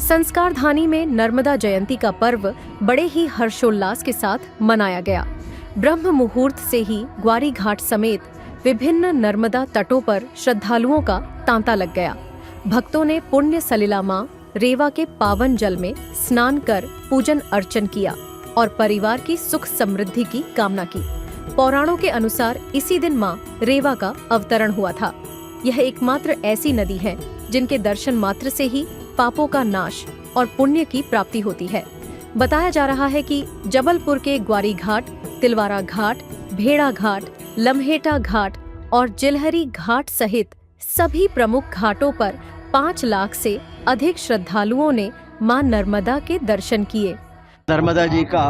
संस्कारधानी में नर्मदा जयंती का पर्व बड़े ही हर्षोल्लास के साथ मनाया गया। ब्रह्म मुहूर्त से ही ग्वारी घाट समेत विभिन्न नर्मदा तटों पर श्रद्धालुओं का तांता लग गया। भक्तों ने पुण्य सलिला मां रेवा के पावन जल में स्नान कर पूजन अर्चन किया और परिवार की सुख समृद्धि की कामना की। पौराणों के अनुसार इसी दिन मां रेवा का अवतरण हुआ था। यह एकमात्र ऐसी नदी है जिनके दर्शन मात्र से ही पापों का नाश और पुण्य की प्राप्ति होती है। बताया जा रहा है कि जबलपुर के ग्वारी घाट, तिलवारा घाट, भेड़ा घाट, लम्हेटा घाट और जिलहरी घाट सहित सभी प्रमुख घाटों पर 5 लाख से अधिक श्रद्धालुओं ने मां नर्मदा के दर्शन किए। नर्मदा जी का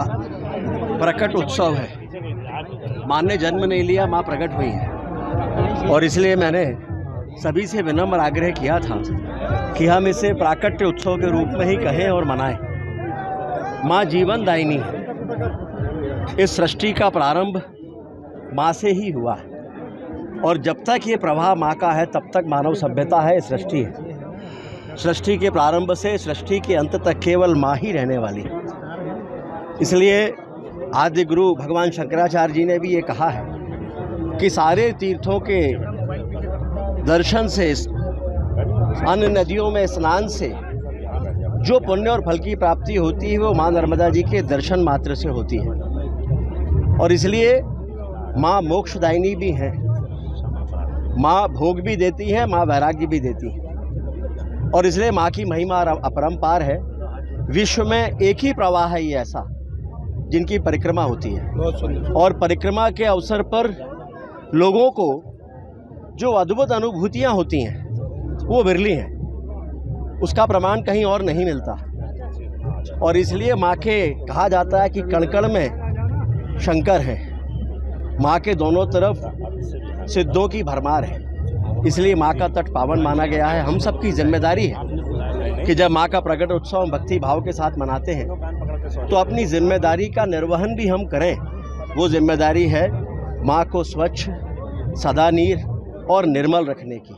प्रकट उत्सव है। मां ने जन्म नहीं लिया, मां प्रकट हुई है और इसलिए मैंने सभी से विनम्र आग्रह किया था कि हम इसे प्राकट्य उत्सव के रूप में ही कहें और मनाएं। मां जीवन दायिनी है। इस सृष्टि का प्रारंभ मां से ही हुआ है और जब तक ये प्रवाह मां का है तब तक मानव सभ्यता है, सृष्टि है। सृष्टि के प्रारंभ से सृष्टि के अंत तक केवल मां ही रहने वाली है। इसलिए आदि गुरु भगवान शंकराचार्य जी ने भी ये कहा है कि सारे तीर्थों के दर्शन से, अन्य नदियों में स्नान से जो पुण्य और फल की प्राप्ति होती है वो मां नर्मदा जी के दर्शन मात्र से होती है। और इसलिए मां मोक्षदायिनी भी हैं, मां भोग भी देती है, मां वैराग्य भी देती है और इसलिए मां की महिमा अपरंपार है। विश्व में एक ही प्रवाह है ये ऐसा जिनकी परिक्रमा होती है और परिक्रमा के अवसर पर लोगों को जो अद्भुत अनुभूतियाँ होती हैं वो विरली हैं। उसका प्रमाण कहीं और नहीं मिलता और इसलिए माँ के कहा जाता है कि कण कण में शंकर है। माँ के दोनों तरफ सिद्धों की भरमार है। इसलिए माँ का तट पावन माना गया है। हम सबकी जिम्मेदारी है कि जब माँ का प्रकट उत्सव हम भक्ति भाव के साथ मनाते हैं तो अपनी जिम्मेदारी का निर्वहन भी हम करें। वो जिम्मेदारी है माँ को स्वच्छ, सदा नीर और निर्मल रखने की।